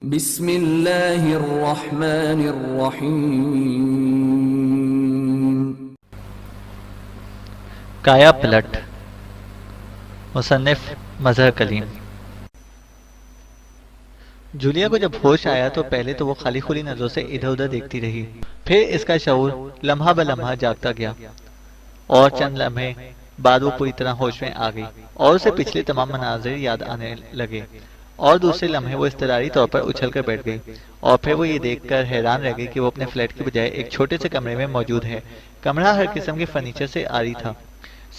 بسم اللہ الرحمن الرحیم۔ کایا پلٹ، مصنف مظہر کلیم۔ جولیا کو جب ہوش آیا تو پہلے تو وہ خالی خلی نظروں سے ادھر ادھر دیکھتی رہی، پھر اس کا شعور لمحہ بہ لمحہ جاگتا گیا اور چند لمحے بعد وہ پوری طرح ہوش میں آ گئی اور اسے پچھلے تمام مناظر یاد آنے لگے، اور دوسرے لمحے وہ اضطراری طور پر اچھل کر بیٹھ گئی اور پھر وہ یہ دیکھ کر حیران رہ گئی کہ وہ اپنے فلیٹ کی بجائے ایک چھوٹے سے کمرے میں موجود ہے۔ کمرہ ہر قسم کے فرنیچر سے عاری تھا،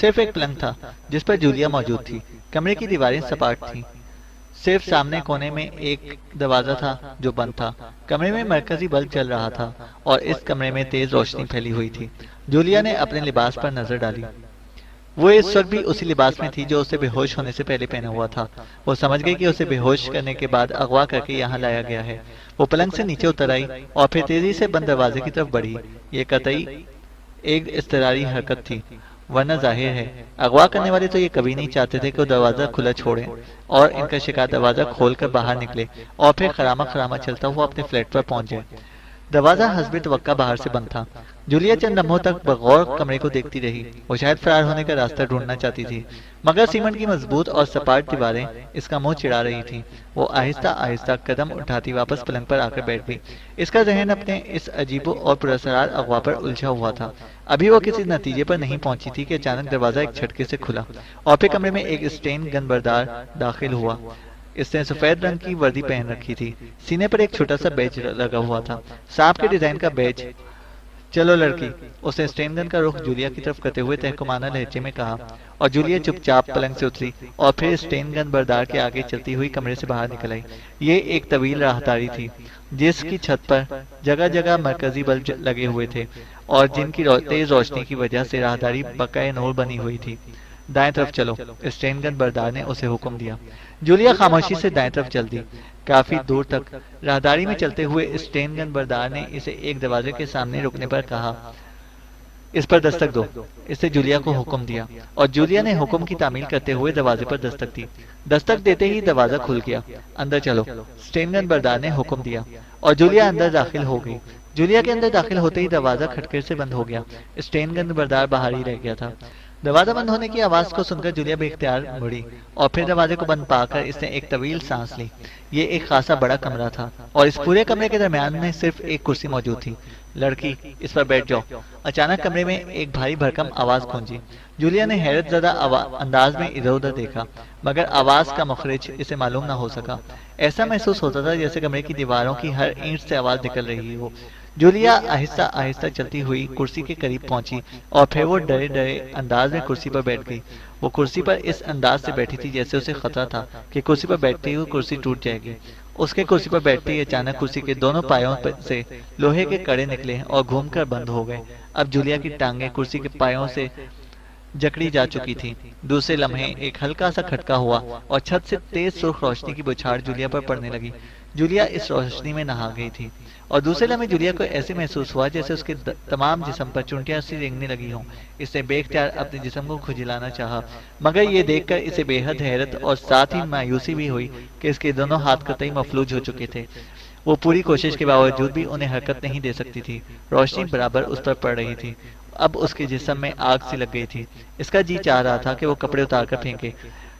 صرف ایک پلنگ تھا جس پر جولیا موجود تھی۔ کمرے کی دیواریں سپاٹ تھیں، صرف سامنے کونے میں ایک دروازہ تھا جو بند تھا۔ کمرے میں مرکزی بلب چل رہا تھا اور اس کمرے میں تیز روشنی پھیلی ہوئی تھی۔ جولیا نے اپنے لباس پر نظر ڈالی، وہ اس وقت بھی اسی لباس میں تھی جو اسے بے ہوش ہونے سے پہلے پہنا ہوا تھا۔ وہ سمجھ گئی کہ اسے بے ہوش کرنے کے بعد اغوا کر کے یہاں لایا گیا ہے۔ وہ پلنگ سے نیچے اتر آئی اور پھر تیزی سے بند دروازے کی طرف بڑھی۔ یہ قطعی ایک اضطراری حرکت تھی، ورنہ ظاہر ہے اغوا کرنے والے تو یہ کبھی نہیں چاہتے تھے کہ وہ دروازہ کھلا چھوڑیں اور ان کا شکار دروازہ کھول کر باہر نکلے اور پھر خرامہ خرامہ چلتا ہوا اپنے فلیٹ پر پہنچ جائے۔ دروازہ حسب توقع باہر سے بند تھا۔ جولیا چند لمحوں تک بغور کمرے کو دیکھتی رہی۔ وہ شاید فرار ہونے کا راستہ ڈھونڈنا چاہتی تھی، مگر سیمنٹ کی مضبوط اور سپاٹ دیواریں اس کا منہ چڑھا رہی تھیں۔ وہ آہستہ آہستہ قدم اٹھاتی واپس پلنگ پر آ کر بیٹھ گئی۔ اس کا ذہن اپنے اس عجیب اور پراسرار اغوا پر الجھا ہوا تھا۔ ابھی وہ کسی نتیجے پر نہیں پہنچی تھی کہ اچانک دروازہ ایک جھٹکے سے کھلا اور پھر کمرے میں ایک اسٹین گن بردار داخل ہوا۔ اس نے سفید رنگ کی وردی پہن رکھی تھی، سینے پر ایک چھوٹا سا بیج لگا ہوا تھا، سانپ کے ڈیزائن کا بیج۔ چلو لڑکی، اس نے اسٹین گن کا رخ جولیا کی طرف کرتے ہوئے تحکمانہ لہجے میں کہا، اور جولیا چپ چاپ پلنگ سے اتری اور پھر اسٹین گن بردار کے آگے چلتی ہوئی کمرے سے باہر نکل آئی۔ یہ ایک طویل راہداری تھی جس کی چھت پر جگہ جگہ مرکزی بلب لگے ہوئے تھے اور جن کی تیز روشنی کی وجہ سے راہداری بقائے نور بنی ہوئی تھی۔ دائیں طرف چلو، اسٹین گن بردار نے اسے حکم دیا۔ جولیا خاموشی سے دائیں طرف چل دی۔ کافی دور تک راہداری میں چلتے ہوئے اسٹین گن بردار نے اسے ایک دروازے کے سامنے رکنے پر کہا، اس پر دستک دو۔ اس نے جولیا کو حکم دیا اور جولیا نے حکم کی تعمیل کرتے ہوئے دروازے پر دستک دی۔ دستک دیتے ہی دروازہ کھل گیا۔ اندر چلو، اسٹین گن بردار نے حکم دیا اور جولیا اندر داخل ہو گئی۔ جولیا کے اندر داخل ہوتے ہی دروازہ کھٹکے سے بند ہو گیا۔ اسٹین گن بردار باہر ہی رہ گیا تھا۔ دروازہ بند ہونے کی آواز کو سن کر جولیا بے اختیار مڑی اور پھر دروازے کو بند پا کر اس نے ایک طویل سانس لی۔ یہ ایک خاصا بڑا کمرہ تھا اور اس پورے کمرے کے درمیان میں صرف ایک کرسی موجود تھی۔ لڑکی، اس پر بیٹھ جاؤ۔ اچانک کمرے میں ایک بھاری بھرکم آواز گونجی۔ جولیا نے حیرت زدہ انداز میں ادھر ادھر دیکھا، مگر آواز کا مخرج اسے معلوم نہ ہو سکا۔ ایسا محسوس ہوتا تھا جیسے کمرے کی دیواروں کی ہر اینٹ سے آواز نکل رہی ہو۔ جولیا آہستہ آہستہ چلتی ہوئی کرسی کے قریب پہنچی اور پھر وہ ڈرے ڈرے انداز میں کرسی پر بیٹھ گئی۔ وہ کرسی پر اس انداز سے بیٹھی تھی جیسے اسے خطرہ تھا کہ کرسی پر بیٹھتے ہی کرسی ٹوٹ جائے گی۔ اس کے کرسی پر بیٹھتے ہی اچانک کرسی کے دونوں پایوں سے لوہے کے کڑے نکلے اور گھوم کر بند ہو گئے۔ اب جولیا کی ٹانگیں کرسی کے پایوں سے جکڑی جا چکی تھی۔ دوسرے لمحے ایک ہلکا سا کھٹکا ہوا اور چھت سے تیز سرخ روشنی کی بچھاڑ جولیا پر پڑنے لگی۔ جولیا اس روشنی میں نہا گئی تھی اور دوسرے لمحے جولیا کو ایسے محسوس ہوا جیسے اس کے تمام جسم پر چونٹیاں سی رینگنے لگی ہوں۔ اس نے بے اختیار اپنے جسم کو کھجلانا چاہا، مگر یہ دیکھ کر اسے بے حد حیرت اور ساتھ ہی مایوسی بھی ہوئی کہ اس کے دونوں ہاتھ قطعی مفلوج ہو چکے تھے۔ وہ پوری کوشش کے باوجود بھی انہیں حرکت نہیں دے سکتی تھی۔ روشنی برابر اس پر پڑ رہی تھی، اب اس کے جسم میں آگ سی لگ گئی تھی۔ اس کا جی چاہ رہا تھا کہ وہ کپڑے اتار کر پھینکے،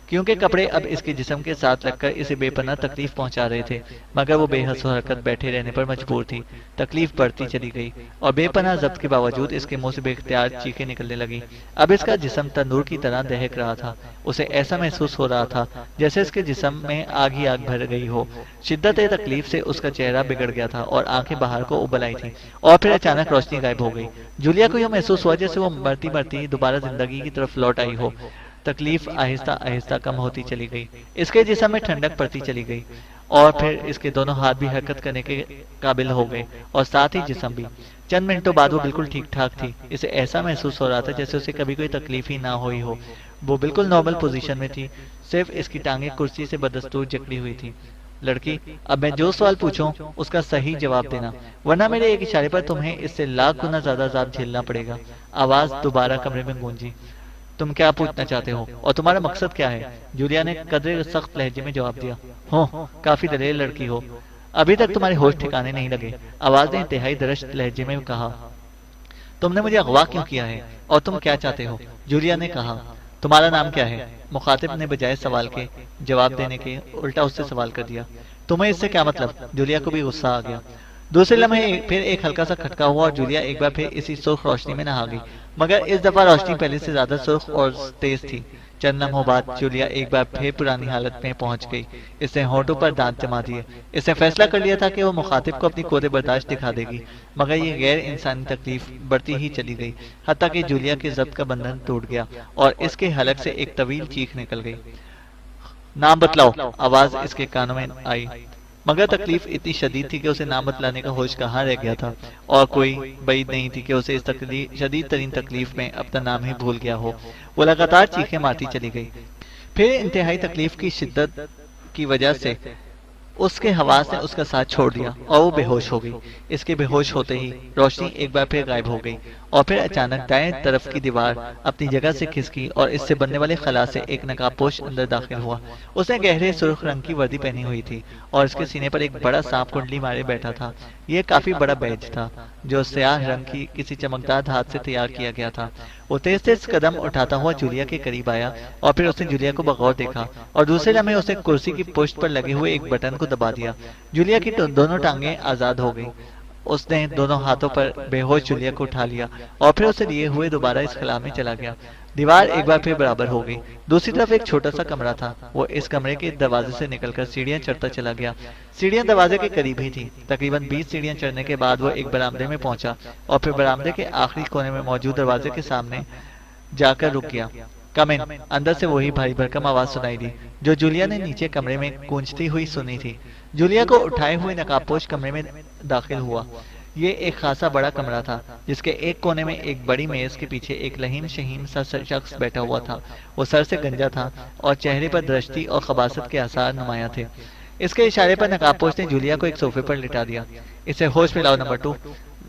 کیونکہ کپڑے اب اس کے جسم کے ساتھ لگ کر اسے بے پناہ تکلیف پہنچا رہے تھے، مگر وہ بے حس و حرکت بیٹھے رہنے پر مجبور تھی۔ تکلیف بڑھتی چلی گئی اور بے پناہ ضبط کے باوجود اس کے منہ سے بے اختیار چیخیں نکلنے لگیں۔ اب اس کا جسم تندور کی طرح دہک رہا تھا۔ اسے ایسا محسوس ہو رہا تھا جیسے اس کے جسم میں آگ ہی آگ بھر گئی ہو۔ شدت تکلیف سے اس کا چہرہ بگڑ گیا تھا اور آنکھیں باہر کو ابل آئی تھیں اور پھر اچانک روشنی غائب ہو گئی۔ جولیا کو یہ محسوس ہوا جیسے وہ مرتی مرتی دوبارہ زندگی کی طرف لوٹ آئی ہو۔ تکلیف آہستہ آہستہ کم ہوتی چلی گئی، اس کے جسم میں ٹھنڈک پڑتی چلی گئی اور پھر اس کے دونوں ہاتھ بھی حرکت کرنے کے قابل ہو گئے اور ساتھ ہی جسم بھی۔ چند منٹوں بعد وہ بالکل ٹھیک ٹھاک تھی۔ اسے ایسا محسوس ہو رہا تھا جیسے اسے کبھی کوئی تکلیف ہی نہ ہوئی ہو۔ وہ بالکل نارمل پوزیشن میں تھی، صرف اس کی ٹانگیں کرسی سے بدستور جکڑی ہوئی تھی۔ لڑکی، اب میں جو سوال پوچھوں اس کا صحیح جواب دینا، ورنہ میرے ایک اشارے پر تمہیں اس سے لاکھ گنا زیادہ عذاب جھیلنا پڑے گا۔ آواز دوبارہ کمرے میں گونجی۔ تم کیا پوچھنا چاہتے ہو اور تمہارا مقصد کیا ہے؟ جولیا نے قدرے سخت لہجے میں جواب دیا۔ ہو، کافی دلیر لڑکی ہو، ابھی تک تمہارے ہوش ٹھکانے نہیں لگے، آواز نے انتہائی درشت لہجے میں کہا۔ تم نے مجھے اغوا کیوں کیا ہے اور تم کیا چاہتے ہو؟ جولیا نے کہا۔ تمہارا نام کیا ہے؟ مخاطب نے بجائے سوال کے جواب دینے کے الٹا اس سے سوال کر دیا۔ تمہیں اس سے کیا مطلب؟ جولیا کو بھی غصہ آ گیا۔ دوسرے لمحے پھر ایک ہلکا سا کھٹکا ہوا اور جولیا ایک بار پھر اسی سرخ روشنی میں نہا گئی، مگر اس دفعہ روشنی پہلے سے زیادہ سرخ اور تیز تھی۔ چند لمحوں بعد جولیا ایک بار پھر پرانی حالت میں پہنچ گئی۔ اس نے ہونٹوں پر دانت جما دیے۔ اس نے فیصلہ کر لیا تھا کہ وہ مخاطب کو اپنی قوت برداشت دکھا دے گی، مگر یہ غیر انسانی تکلیف بڑھتی ہی چلی گئی، حتیٰ کہ جولیا کے ضبط کا بندھن ٹوٹ گیا اور اس کے حلق سے ایک طویل چیخ نکل گئی۔ نام بتلاؤ، آواز اس کے کانوں میں آئی، مگر تکلیف اتنی شدید تھی کہ اسے نام بتلانے کا ہوش کہاں رہ گیا تھا، اور کوئی بعید نہیں تھی کہ اسے اس شدید ترین تکلیف میں اپنا نام ہی بھول گیا ہو۔ وہ لگاتار چیخیں مارتی چلی گئی۔ پھر انتہائی تکلیف کی شدت کی وجہ سے اس کے حواس نے اس کا ساتھ چھوڑ دیا اور وہ بے ہوش ہو گئی۔ اس کے بے ہوش ہوتے ہی روشنی ایک بار پھر غائب ہو گئی اور پھر اچانک دائیں طرف کی دیوار اپنی جگہ سے کھسکی اور اس سے بننے والے خلا سے ایک نقاب پوش اندر داخل ہوا۔ اس نے گہرے سرخ رنگ کی وردی پہنی ہوئی تھی اور اس کے سینے پر ایک بڑا سانپ کنڈلی مارے بیٹھا تھا۔ یہ کافی بڑا بیج تھا جو سیاہ رنگ کی کسی چمکدار دھات سے تیار کیا گیا تھا۔ وہ تیز تیز قدم اٹھاتا ہوا جولیا کے قریب آیا اور پھر اس نے جولیا کو بغور دیکھا اور دوسرے لمحے اس نے کرسی کی پشت پر لگے ہوئے ایک بٹن کو دبا دیا۔ جولیا کی دونوں ٹانگیں آزاد ہو گئیں۔ اس نے دونوں ہاتھوں پر بے ہوش جولیا کو اٹھا لیا اور پھر اسے لیے ہوئے دوبارہ اس خلا میں چلا گیا۔ دیوار ایک بار پھر برابر ہو گئی۔ دوسری طرف ایک چھوٹا سا کمرہ تھا۔ وہ اس کمرے کے دروازے سے نکل کر سیڑھیاں چڑھتا چلا گیا۔ سیڑھیاں دروازے کے قریب ہی تھیں۔ تقریباً 20 سیڑھیاں چڑھنے کے بعد وہ ایک برآمدے میں پہنچا اور پھر برآمدے کے آخری کونے میں موجود دروازے کے سامنے جا کر رک گیا۔ کم ان، اندر سے وہی بھاری بھرکم آواز سنائی دی جو جولیا نے نیچے کمرے میں گونجتی ہوئی سنی تھی۔ جولیا کو اٹھائے ہوئے نقاب پوش کمرے میں داخل ہوا۔ یہ ایک خاصا بڑا کمرہ تھا جس کے ایک کونے میں ایک بڑی میز کے پیچھے ایک لہیم شہیم سا شخص بیٹھا ہوا تھا۔ وہ سر سے گنجا تھا اور چہرے پر درشتی اور خباثت کے آثار نمایاں تھے۔ اس کے اشارے پر نقاب پوش نے جولیا کو ایک صوفے پر لٹا دیا۔ اسے ہوش میں لاؤ نمبر 2،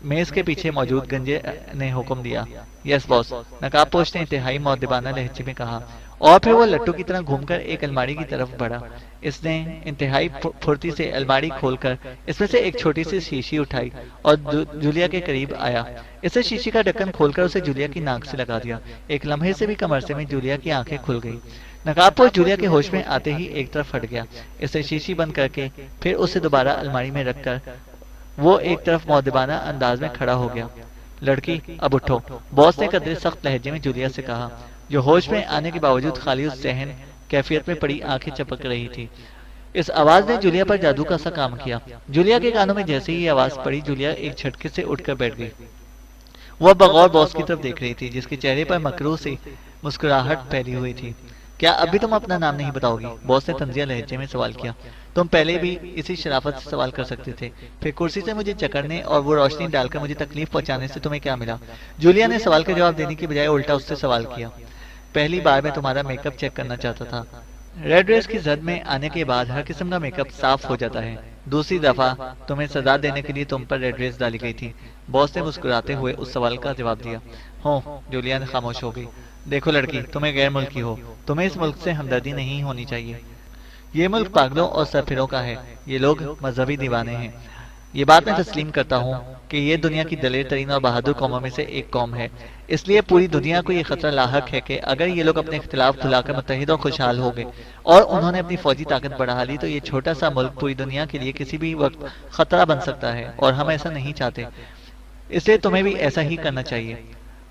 میز کے پیچھے موجود گنجے نے حکم دیا۔ یس باس، نقاب پوش نے انتہائی مؤدبانہ لہجے میں کہا، اور پھر وہ لٹو کی طرح گھوم کر ایک الماری کی طرف بڑھا۔ اس نے انتہائی پھرتی سے الماری کھول کر اس میں سے ایک چھوٹی سی شیشی اٹھائی اور جولیا کے قریب آیا۔ اس نے شیشی کا ڈھکن کھول کر اسے جولیا کی ناک سے لگا دیا۔ ایک لمحے سے بھی کم عرصے میں جولیا کی آنکھیں کھل گئی۔ نقاب پوش جولیا کے ہوش میں آتے ہی ایک طرف ہٹ گیا۔ اس نے شیشی بند کر کے پھر اسے دوبارہ الماری میں رکھ کر وہ ایک طرف مؤدبانہ انداز میں کھڑا ہو گیا۔ لڑکی اب اٹھو، باس نے قدرے سخت لہجے میں جولیا سے کہا، جو ہوش میں آنے کے باوجود خالی اس ذہن کیفیت میں پڑی آنکھیں چپک رہی تھی۔ اس آواز نے جولیا پر جادو کا سا کام کیا۔ جولیا کے کانوں میں جیسے ہی یہ آواز پڑی، جولیا ایک جھٹکے سے اٹھ کر بیٹھ گئی۔ وہ بغور باس کی طرف دیکھ رہی تھی جس کے چہرے پر مکروہ سی مسکراہٹ پھیلی ہوئی تھی۔ کیا اب بھی تم اپنا نام نہیں بتاؤ گی؟ باس نے طنزیہ لہجے میں سوال کیا۔ تم پہلے بھی اسی شرافت سے سوال کر سکتے تھے، پھر کرسی سے مجھے جکڑنے اور وہ روشنی ڈال کر مجھے تکلیف پہنچانے سے تمہیں کیا ملا؟ جولیا نے سوال کا جواب دینے کی بجائے الٹا اس سے سوال کیا۔ پہلی بار میں تمہارا میک اپ چیک کرنا چاہتا تھا۔ ریڈ ریس کی زد میں آنے کے بعد ہر قسم کا میک اپ صاف ہو جاتا ہے۔ دوسری دفعہ تمہیں سزا دینے کے لیے تم پر ریڈ ریس ڈالی گئی تھی۔ باس نے مسکراتے ہوئے اس سوال کا جواب دیا۔ ہوں، جولیا نے خاموش ہو گئی۔ دیکھو لڑکی، تمہیں غیر ملکی ہو، تمہیں اس ملک سے ہمدردی نہیں ہونی چاہیے۔ یہ ملک پاگلوں اور سرفروں کا ہے۔ یہ لوگ مذہبی دیوانے ہیں۔ یہ بات میں تسلیم کرتا ہوں کہ یہ دنیا کی دلیر ترین اور بہادر قوموں میں سے ایک قوم ہے۔ اس لیے پوری دنیا کو یہ خطرہ لاحق ہے کہ اگر یہ لوگ اپنے اختلاف بھلا کر متحد اور خوشحال ہو گئے اور انہوں نے اپنی فوجی طاقت بڑھا لی تو یہ چھوٹا سا ملک پوری دنیا کے لیے کسی بھی وقت خطرہ بن سکتا ہے، اور ہم ایسا نہیں چاہتے۔ اس لیے تمہیں بھی ایسا ہی کرنا چاہیے۔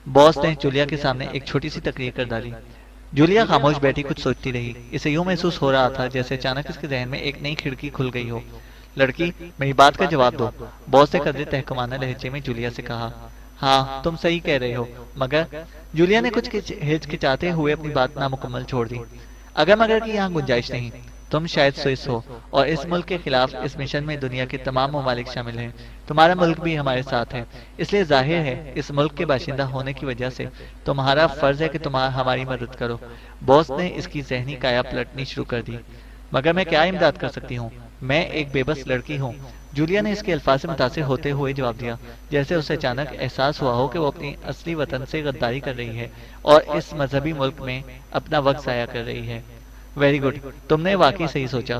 باس نے جولیا کے سامنے ایک چھوٹی سی تقریر کر ڈالی۔ جولیا خاموش بیٹھی کچھ سوچتی رہی۔ اسے یوں محسوس ہو رہا تھا جیسے اچانک اس کے ذہن میں ایک نئی کھڑکی کھل گئی ہو۔ لڑکی، میری بات کا جواب دو، باس نے قدرے تحکمانہ لہجے میں جولیا سے کہا۔ ہاں، تم صحیح کہہ رہے ہو، مگر جولیا نے کچھ ہچکچاتے ہوئے اپنی بات نامکمل چھوڑ دی۔ اگر مگر کی یہاں گنجائش نہیں، تم شاید سوئس ہو اور اس ملک کے خلاف اس مشن میں دنیا کے تمام ممالک شامل ہیں۔ تمہارا ملک بھی ہمارے ساتھ ہے، اس لیے ظاہر ہے اس ملک کے باشندہ ہونے کی وجہ سے تمہارا فرض ہے کہ تم ہماری مدد کرو۔ باس نے اس کی ذہنی کایا پلٹنی شروع کر دی۔ مگر میں کیا امداد کر سکتی ہوں؟ میں ایک بے بس لڑکی ہوں، جولیا نے اس کے الفاظ سے متاثر ہوتے ہوئے جواب دیا، جیسے اسے اچانک احساس ہوا ہو کہ وہ اپنی اصلی وطن سے غداری کر رہی ہے اور اس مذہبی ملک میں اپنا وقت ضائع کر رہی ہے۔ ویری گڈ، تم نے واقعی صحیح سوچا۔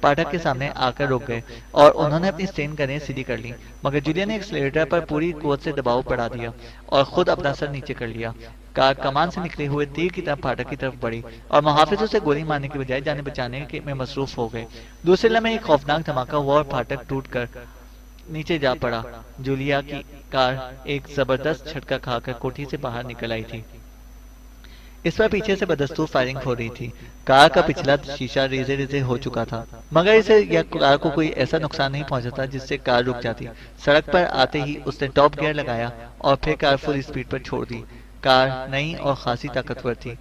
پاٹھک کے سامنے آ کر رک گئے اور انہوں نے اپنی اسٹین گنیں سیدھی کر لی، مگر جولیا نے ایکسلریٹر پر پوری قوت سے دباؤ بڑھا دیا اور خود اپنا سر نیچے کر لیا۔ کار کمان سے نکلے ہوئے تیر کی طرح پاٹھک کی طرف بڑھی اور محافظ اسے گولی مارنے کی بجائے جانیں بچانے میں مصروف ہو گئے۔ دوسرے لمحے ایک خوفناک دھماکہ ہوا اور پاٹھک ٹوٹ کر نیچے جا پڑا۔ جولیا کی کار ایک زبردست جھٹکا کھا کر کوٹھی سے باہر نکل آئی تھی۔ اس پر پیچھے سے بدستور فائرنگ ہو رہی تھی۔ کار کا پچھلا شیشہ ریزے ریزے ہو چکا تھا، مگر اسے یا کار کو کوئی ایسا نقصان نہیں پہنچا تھا جس سے کار رک جاتی۔ سڑک پر آتے ہی اس نے ٹاپ گیئر لگایا اور پھر کار فل اسپیڈ پر چھوڑ دی۔ کار نئی اور خاصی طاقتور تھی۔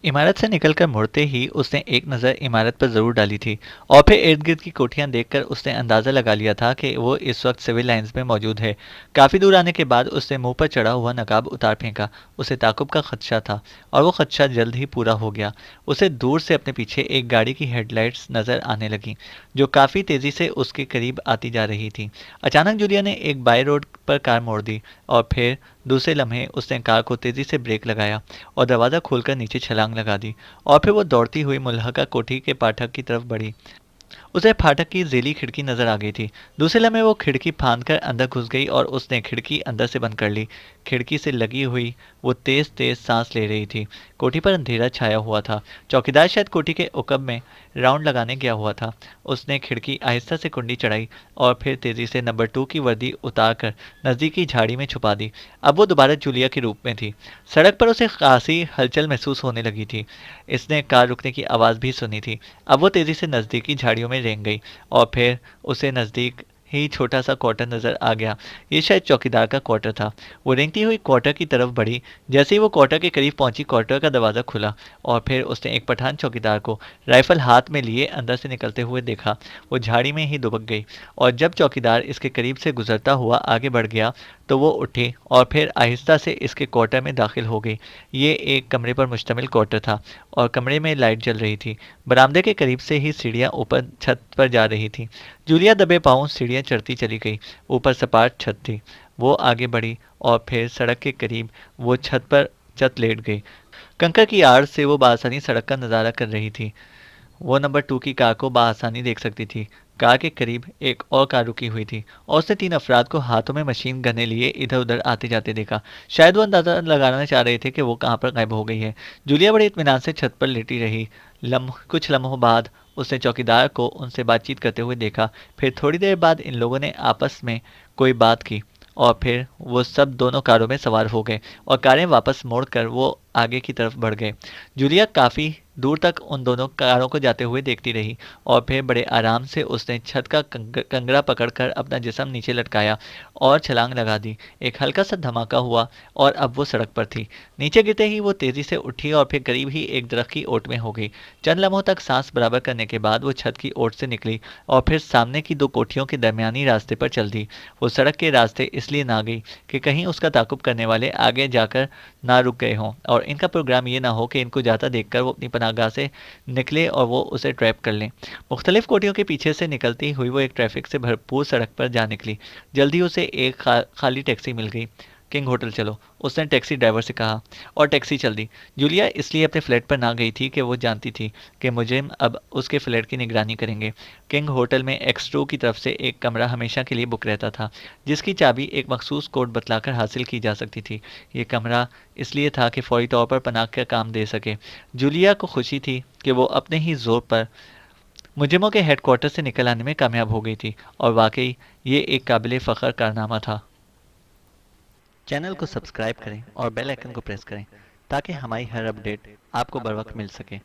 عمارت سے نکل کر مڑتے ہی اس نے ایک نظر عمارت پر ضرور ڈالی تھی اور پھر ارد گرد کی کوٹھیاں دیکھ کر اس نے اندازہ لگا لیا تھا کہ وہ اس وقت سول لائنز میں موجود ہے۔ کافی دور آنے کے بعد اس نے منہ پر چڑھا ہوا نقاب اتار پھینکا۔ اسے تعاقب کا خدشہ تھا اور وہ خدشہ جلد ہی پورا ہو گیا۔ اسے دور سے اپنے پیچھے ایک گاڑی کی ہیڈ لائٹس نظر آنے لگیں جو کافی تیزی سے اس کے قریب آتی جا رہی تھی۔ اچانک جولیا نے ایک بائی روڈ پر کار موڑ دی اور پھر دوسرے لمحے اس نے کار کو تیزی سے بریک لگایا اور دروازہ کھول کر نیچے چھلانگ لگا دی اور پھر وہ دوڑتی ہوئی ملحقہ کوٹھی کے پاٹھک کی طرف بڑھی۔ اسے پھاٹک کی ذیلی کھڑکی نظر آ گئی تھی۔ دوسرے لمحے وہ کھڑکی پھاند کر اندر گھس گئی اور اس نے کھڑکی اندر سے بند کر لی۔ کھڑکی سے لگی ہوئی وہ تیز تیز سانس لے رہی تھی۔ کوٹھی پر اندھیرا چھایا ہوا تھا۔ چوکیدار شاید کوٹھی کے عقب میں راؤنڈ لگانے گیا ہوا تھا۔ اس نے کھڑکی آہستہ سے کنڈی چڑھائی اور پھر تیزی سے نمبر 2 کی وردی اتار کر نزدیکی جھاڑی میں چھپا دی۔ اب وہ دوبارہ جولیا کے روپ میں تھی۔ سڑک پر اسے خاصی ہلچل محسوس ہونے لگی تھی۔ اس نے کار رکنے کی آواز بھی سنی تھی۔ اب وہ تیزی سے نزدیکی جھاڑیوں میں رینگ گئی اور پھر اسے نزدیک ہی چھوٹا سا کوارٹر نظر آ گیا۔ یہ شاید چوکیدار کا کوارٹر تھا۔ وہ رینگتی ہوئی کوارٹر کی طرف بڑھی۔ جیسے ہی وہ کوارٹر کے قریب پہنچی، کوارٹر کا دروازہ کھلا اور پھر اس نے ایک پٹھان چوکیدار کو رائفل ہاتھ میں لیے اندر سے نکلتے ہوئے دیکھا۔ وہ جھاڑی میں ہی دبک گئی اور جب چوکیدار اس کے قریب سے گزرتا ہوا آگے بڑھ گیا تو وہ اٹھی اور پھر آہستہ سے اس کے کوارٹر میں داخل ہو گئی۔ یہ ایک کمرے پر مشتمل کوارٹر تھا اور کمرے میں لائٹ جل رہی تھی۔ برآمدے کے قریب سے ہی سیڑھیاں اوپر چھت پر جا رہی تھیں۔ جولیا دبے پاؤں سیڑھیاں چڑھتی چلی گئی۔ اوپر سپاٹ چھت تھی۔ وہ آگے بڑھی اور پھر سڑک کے قریب وہ چھت پر لیٹ گئی۔ کنکر کی آڑ سے وہ بآسانی سڑک کا نظارہ کر رہی تھی۔ وہ نمبر 2 کی کار کو بآسانی دیکھ سکتی تھی۔ کار کے قریب ایک اور کار رکی ہوئی تھی اور اس نے 3 افراد کو ہاتھوں میں مشین گنیں لیے ادھر ادھر آتے جاتے دیکھا۔ شاید وہ اندازہ لگانا چاہ رہے تھے کہ وہ کہاں پر غائب ہو گئی ہے۔ جولیا بڑے اطمینان سے چھت پر لیٹی رہی۔ کچھ لمحوں بعد اس نے چوکیدار کو ان سے بات چیت کرتے ہوئے دیکھا۔ پھر تھوڑی دیر بعد ان لوگوں نے آپس میں کوئی بات کی اور پھر وہ سب دونوں کاروں میں سوار ہو گئے اور کاریں واپس موڑ کر وہ آگے کی طرف بڑھ گئے۔ جولیا کافی دور تک ان دونوں کاروں کو جاتے ہوئے دیکھتی رہی اور پھر بڑے آرام سے اس نے چھت کا کنگرا پکڑ کر اپنا جسم نیچے لٹکایا اور چھلانگ لگا دی۔ ایک ہلکا سا دھماکہ ہوا اور اب وہ سڑک پر تھی۔ نیچے گرتے ہی وہ تیزی سے اٹھی اور پھر قریب ہی ایک درخت کی اوٹ میں ہو گئی۔ چند لمحوں تک سانس برابر کرنے کے بعد وہ چھت کی اوٹ سے نکلی اور پھر سامنے کی 2 کوٹھیوں کے درمیانی راستے پر چل دی۔ وہ سڑک کے راستے اس لیے نہ گئی کہ کہیں اس کا تعاقب کرنے والے آگے جا کر نہ رک گئے ہوں اور ان کا پروگرام یہ نہ ہو کہ ان کو جاتا دیکھ کر وہ اپنی پناہ گاہ سے نکلے اور وہ اسے ٹریپ کر لیں۔ مختلف کوٹھیوں کے پیچھے سے نکلتی ہوئی وہ ایک ٹریفک سے بھرپور سڑک پر جا نکلی۔ جلدی اسے ایک خالی ٹیکسی مل گئی۔ کنگ ہوٹل چلو، اس نے ٹیکسی ڈرائیور سے کہا اور ٹیکسی چل دی۔ جولیا اس لیے اپنے فلیٹ پر نہ گئی تھی کہ وہ جانتی تھی کہ مجرم اب اس کے فلیٹ کی نگرانی کریں گے۔ کنگ ہوٹل میں ایکس2 کی طرف سے ایک کمرہ ہمیشہ کے لیے بک رہتا تھا جس کی چابی ایک مخصوص کوڈ بتلا کر حاصل کی جا سکتی تھی۔ یہ کمرہ اس لیے تھا کہ فوری طور پر پناہ کا کام دے سکے۔ جولیا کو خوشی تھی کہ وہ اپنے ہی زور پر مجرموں کے ہیڈ کوارٹر سے نکل آنے میں کامیاب ہو گئی تھی اور واقعی یہ ایک قابل فخر کارنامہ تھا۔ چینل کو سبسکرائب کریں اور بیل آئیکن کو پریس کریں تاکہ ہماری ہر اپڈیٹ آپ کو بر وقت مل سکے۔